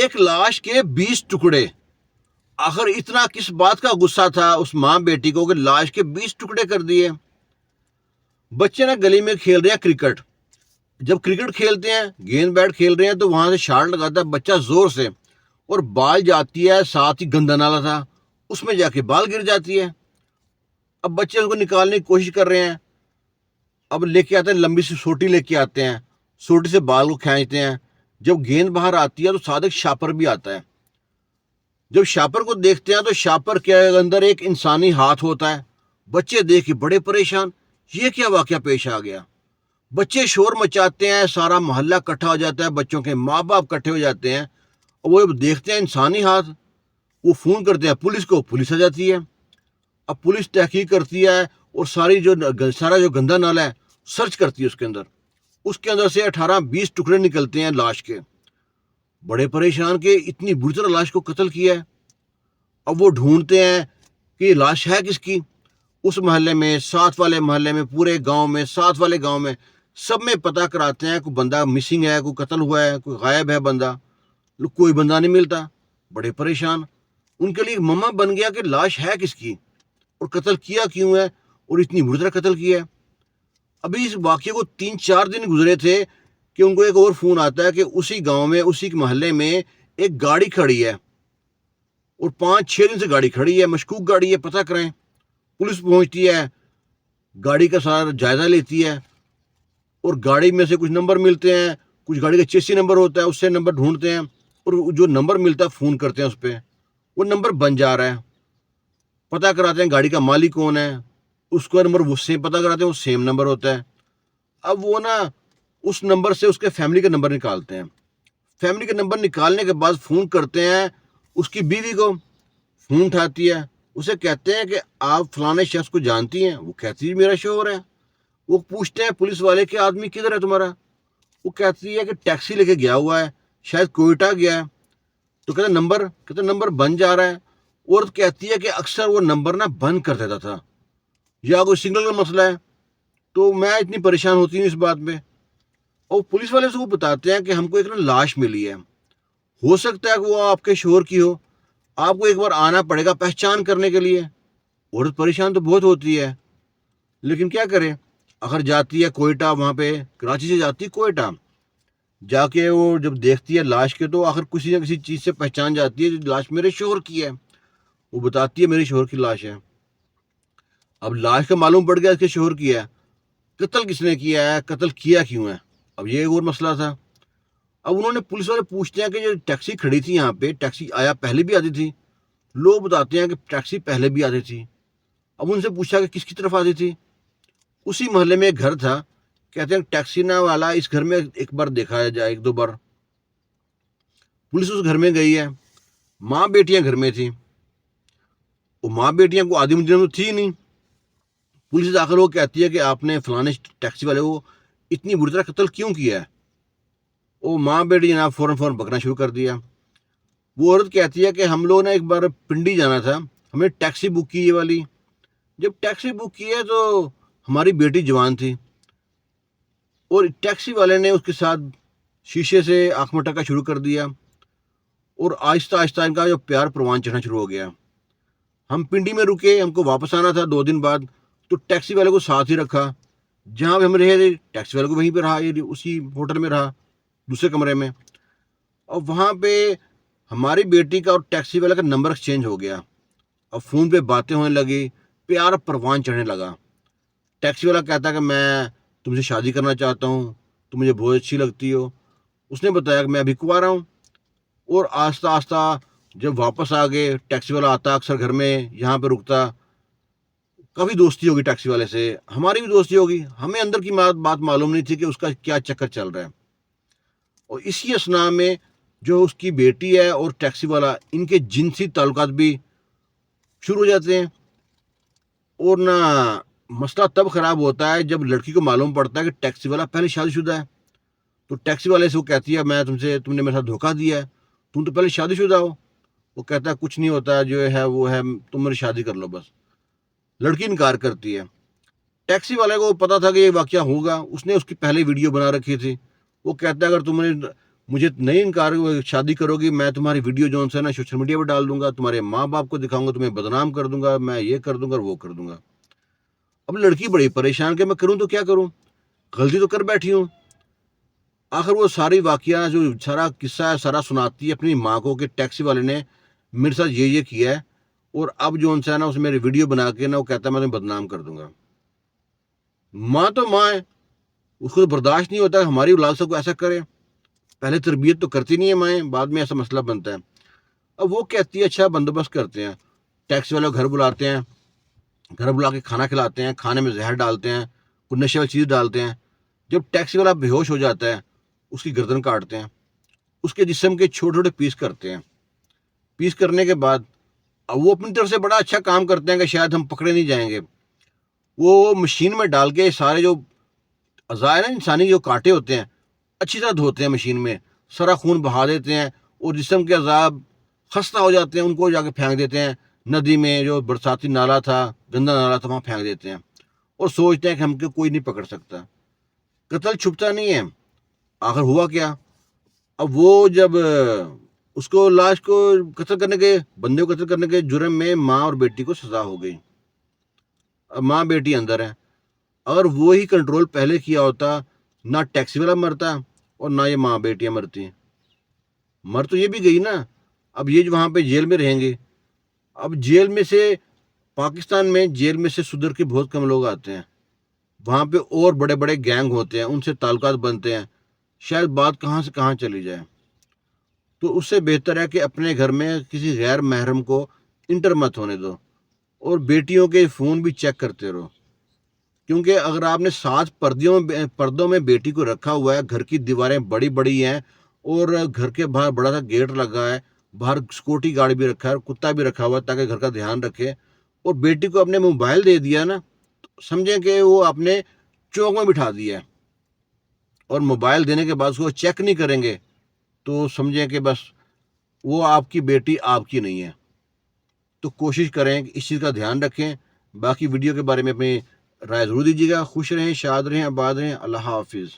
ایک لاش کے 20 ٹکڑے. آخر اتنا کس بات کا غصہ تھا اس ماں بیٹی کو کہ لاش کے 20 ٹکڑے کر دیے. بچے نا گلی میں کھیل رہے ہیں کرکٹ. جب کرکٹ کھیلتے ہیں گیند بیٹ کھیل رہے ہیں تو وہاں سے شاٹ لگاتا ہے بچہ زور سے اور بال جاتی ہے, ساتھ ہی گندا نالا تھا اس میں جا کے بال گر جاتی ہے. اب بچے اس کو نکالنے کی کوشش کر رہے ہیں. اب لے کے آتے ہیں, لمبی سی سوٹی لے کے آتے ہیں, سوٹی سے بال کو کھینچتے ہیں. جب گیند باہر آتی ہے تو ساتھ ایک شاپر بھی آتا ہے. جب شاپر کو دیکھتے ہیں تو شاپر کے اندر ایک انسانی ہاتھ ہوتا ہے. بچے دیکھ کے بڑے پریشان, یہ کیا واقعہ پیش آ گیا. بچے شور مچاتے ہیں, سارا محلہ اکٹھا ہو جاتا ہے, بچوں کے ماں باپ اکٹھے ہو جاتے ہیں. اور وہ جب دیکھتے ہیں انسانی ہاتھ, وہ فون کرتے ہیں پولیس کو, پولیس آ جاتی ہے. اب پولیس تحقیق کرتی ہے اور سارا جو گندا نالا ہے سرچ کرتی ہے. اس کے اندر سے 18-20 ٹکڑے نکلتے ہیں لاش کے. بڑے پریشان کہ اتنی بری طرح لاش کو قتل کیا ہے. اب وہ ڈھونڈتے ہیں کہ یہ لاش ہے کس کی. اس محلے میں, ساتھ والے محلے میں, پورے گاؤں میں, ساتھ والے گاؤں میں سب میں پتہ کراتے ہیں کوئی بندہ مسنگ ہے, کوئی قتل ہوا ہے, کوئی غائب ہے بندہ. کوئی بندہ نہیں ملتا. بڑے پریشان. ان کے لیے مما بن گیا کہ لاش ہے کس کی اور قتل کیا کیوں ہے اور اتنی بری طرح قتل کیا ہے. ابھی اس واقعے کو 3-4 دن گزرے تھے کہ ان کو ایک اور فون آتا ہے کہ اسی گاؤں میں, اسی محلے میں ایک گاڑی کھڑی ہے اور 5-6 دن سے گاڑی کھڑی ہے, مشکوک گاڑی ہے, پتہ کریں. پولیس پہنچتی ہے, گاڑی کا سارا جائزہ لیتی ہے اور گاڑی میں سے کچھ نمبر ملتے ہیں, کچھ گاڑی کا چیسی نمبر ہوتا ہے, اس سے نمبر ڈھونڈتے ہیں اور جو نمبر ملتا ہے فون کرتے ہیں اس پہ, وہ نمبر بن جا رہا ہے. پتہ کراتے ہیں گاڑی کا مالک کون ہے, اس کا نمبر وہ سیم پتہ کراتے ہیں, وہ سیم نمبر ہوتا ہے. اب وہ نا اس نمبر سے اس کے فیملی کا نمبر نکالتے ہیں. فیملی کا نمبر نکالنے کے بعد فون کرتے ہیں اس کی بیوی کو. فون اٹھاتی ہے, اسے کہتے ہیں کہ آپ فلانے شخص کو جانتی ہیں. وہ کہتی ہے میرا شوہر ہے. وہ پوچھتے ہیں پولیس والے کہ آدمی کدھر ہے تمہارا. وہ کہتی ہے کہ ٹیکسی لے کے گیا ہوا ہے, شاید کوئٹہ گیا ہے. تو کہتے نمبر بن جا رہا ہے. عورت کہتی ہے کہ اکثر وہ نمبر نا بند کر دیتا تھا, یا کوئی سگنل کا مسئلہ ہے, تو میں اتنی پریشان ہوتی ہوں اس بات میں. اور پولیس والے سے وہ بتاتے ہیں کہ ہم کو ایک نا لاش ملی ہے, ہو سکتا ہے کہ وہ آپ کے شوہر کی ہو, آپ کو ایک بار آنا پڑے گا پہچان کرنے کے لیے. عورت پریشان تو بہت ہوتی ہے, لیکن کیا کرے, اگر جاتی ہے کوئٹہ, وہاں پہ کراچی سے جاتی ہے کوئٹہ, جا کے وہ جب دیکھتی ہے لاش کے تو آخر کسی نہ کسی چیز سے پہچان جاتی ہے جو لاش میرے شوہر کی ہے. وہ بتاتی ہے میرے شوہر کی لاش ہے. اب لاش کا معلوم پڑ گیا اس کے شوہر کی ہے. قتل کس نے کیا ہے, قتل کیا کیوں ہے, اب یہ ایک اور مسئلہ تھا. اب انہوں نے پولیس والے پوچھتے ہیں کہ جو ٹیکسی کھڑی تھی یہاں پہ, ٹیکسی آیا پہلے بھی آتی تھی. لوگ بتاتے ہیں کہ ٹیکسی پہلے بھی آتی تھی. اب ان سے پوچھا کہ کس کی طرف آتی تھی. اسی محلے میں ایک گھر تھا, کہتے ہیں ٹیکسی نہ والا اس گھر میں ایک بار دیکھا جائے, 1-2 بار. پولیس اس گھر میں گئی ہے, ماں بیٹیاں گھر میں تھیں. وہ ماں بیٹیاں کو آدھی مدینہ تو تھی نہیں. پولیس آخر وہ کہتی ہے کہ آپ نے فلانے ٹیکسی والے کو اتنی بری طرح قتل کیوں کیا ہے. وہ ماں بیٹی جناب فوراً بکنا شروع کر دیا. وہ عورت کہتی ہے کہ ہم لوگ نے ایک بار پنڈی جانا تھا, ہم نے ٹیکسی بک کی یہ والی. جب ٹیکسی بک کی ہے تو ہماری بیٹی جوان تھی اور ٹیکسی والے نے اس کے ساتھ شیشے سے آنکھ مٹکا شروع کر دیا اور آہستہ آہستہ ان کا جو پیار پروان چڑھنا شروع ہو گیا. ہم پنڈی میں رکے, ہم کو واپس آنا تھا 2 دن بعد, تو ٹیکسی والے کو ساتھ ہی رکھا. جہاں پہ ہم رہے تھے ٹیکسی والے کو وہیں پہ رہا, یہ اسی ہوٹل میں رہا, دوسرے کمرے میں. اور وہاں پہ ہماری بیٹی کا اور ٹیکسی والے کا نمبر ایکسچینج ہو گیا. اب فون پہ باتیں ہونے لگی, پیار پروان چڑھنے لگا. ٹیکسی والا کہتا کہ میں تم سے شادی کرنا چاہتا ہوں, تم مجھے بہت اچھی لگتی ہو. اس نے بتایا کہ میں ابھی کنوارا ہوں. اور آہستہ آہستہ جب واپس آ گئے, ٹیکسی والا آتا اکثر گھر میں, یہاں پہ رکتا. کافی دوستی ہوگی ٹیکسی والے سے, ہماری بھی دوستی ہوگی. ہمیں اندر کی بات معلوم نہیں تھی کہ اس کا کیا چکر چل رہا ہے. اور اسی اسنا میں جو اس کی بیٹی ہے اور ٹیکسی والا, ان کے جنسی تعلقات بھی شروع ہو جاتے ہیں. اور نہ مسئلہ تب خراب ہوتا ہے جب لڑکی کو معلوم پڑتا ہے کہ ٹیکسی والا پہلے شادی شدہ ہے. تو ٹیکسی والے سے وہ کہتی ہے میں تم نے میرے ساتھ دھوکہ دیا ہے, تم تو پہلے شادی شدہ ہو. وہ کہتا ہے کچھ نہیں ہوتا, جو ہے وہ ہے, تم میری شادی کر لو بس. لڑکی انکار کرتی ہے. ٹیکسی والے کو پتا تھا کہ یہ واقعہ ہوگا, اس نے اس کی پہلے ویڈیو بنا رکھی تھی. وہ کہتا ہے اگر تم نے مجھے نہیں انکار شادی کرو گی میں تمہاری ویڈیو جو ہے نا سوشل میڈیا پہ ڈال دوں گا, تمہارے ماں باپ کو دکھاؤں گا, تمہیں بدنام کر دوں گا, میں یہ کر دوں گا اور وہ کر دوں گا. اب لڑکی بڑی پریشان کہ میں کروں تو کیا کروں, غلطی تو کر بیٹھی ہوں. آخر وہ ساری واقعہ جو سارا قصہ ہے سارا سناتی ہے اپنی ماں کو کہ ٹیکسی والے نے میرے ساتھ یہ کیا ہے, اور اب جو ہے نا اس میری ویڈیو بنا کے نا وہ کہتا ہے میں تمہیں بدنام کر دوں گا. ماں تو ماں ہے, اس کو برداشت نہیں ہوتا ہماری اولاد سے کوئی ایسا کرے. پہلے تربیت تو کرتی نہیں ہے مائیں, بعد میں ایسا مسئلہ بنتا ہے. اب وہ کہتی ہے اچھا بندوبست کرتے ہیں, ٹیکسی والے گھر بلاتے ہیں, گھر بلا کے کھانا کھلاتے ہیں, کھانے میں زہر ڈالتے ہیں, کوئی نشے والی چیز ڈالتے ہیں. جب ٹیکسی والا بے ہوش ہو جاتا ہے اس کی گردن کاٹتے ہیں, اس کے جسم کے چھوٹے چھوٹے پیس کرتے ہیں. پیس کرنے کے بعد اب وہ اپنی طرف سے بڑا اچھا کام کرتے ہیں کہ شاید ہم پکڑے نہیں جائیں گے. وہ مشین میں ڈال کے سارے جو اعضاء نا انسانی جو کانٹے ہوتے ہیں اچھی طرح دھوتے ہیں مشین میں, سارا خون بہا دیتے ہیں, اور جسم کے اعضاء خستہ ہو جاتے ہیں ان کو جا کے پھینک دیتے ہیں ندی میں, جو برساتی نالا تھا گندا نالا تھا وہاں پھینک دیتے ہیں, اور سوچتے ہیں کہ ہم کو کوئی نہیں پکڑ سکتا. قتل چھپتا نہیں ہے. آخر ہوا کیا, اب وہ جب اس کو لاش کو قتل کرنے کے بندے کو قتل کرنے کے جرم میں ماں اور بیٹی کو سزا ہو گئی. اب ماں بیٹی اندر ہے. اگر وہی کنٹرول پہلے کیا ہوتا نہ ٹیکسی والا مرتا اور نہ یہ ماں بیٹیاں مرتی. مر تو یہ بھی گئی نا. اب یہ جو وہاں پہ جیل میں رہیں گے, اب جیل میں سے پاکستان میں جیل میں سے سدھر کے بہت کم لوگ آتے ہیں. وہاں پہ اور بڑے بڑے گینگ ہوتے ہیں, ان سے تعلقات بنتے ہیں, شاید بات کہاں سے کہاں چلی جائے. تو اس سے بہتر ہے کہ اپنے گھر میں کسی غیر محرم کو انٹر مت ہونے دو, اور بیٹیوں کے فون بھی چیک کرتے رہو. کیونکہ اگر آپ نے 7 پردوں میں بیٹی کو رکھا ہوا ہے, گھر کی دیواریں بڑی بڑی ہیں, اور گھر کے باہر بڑا سا گیٹ لگا ہے, باہر سکورٹی گارڈ بھی رکھا ہے, کتا بھی رکھا ہوا ہے تاکہ گھر کا دھیان رکھے, اور بیٹی کو اپنے موبائل دے دیا نا, تو سمجھیں کہ وہ اپنے چوک میں بٹھا دیا ہے. اور موبائل دینے کے بعد اس کو چیک نہیں کریں گے تو سمجھیں کہ بس وہ آپ کی بیٹی آپ کی نہیں ہے. تو کوشش کریں کہ اس چیز کا دھیان رکھیں. باقی ویڈیو کے بارے میں اپنی رائے ضرور دیجیے گا. خوش رہیں, شاد رہیں, آباد رہیں. اللہ حافظ.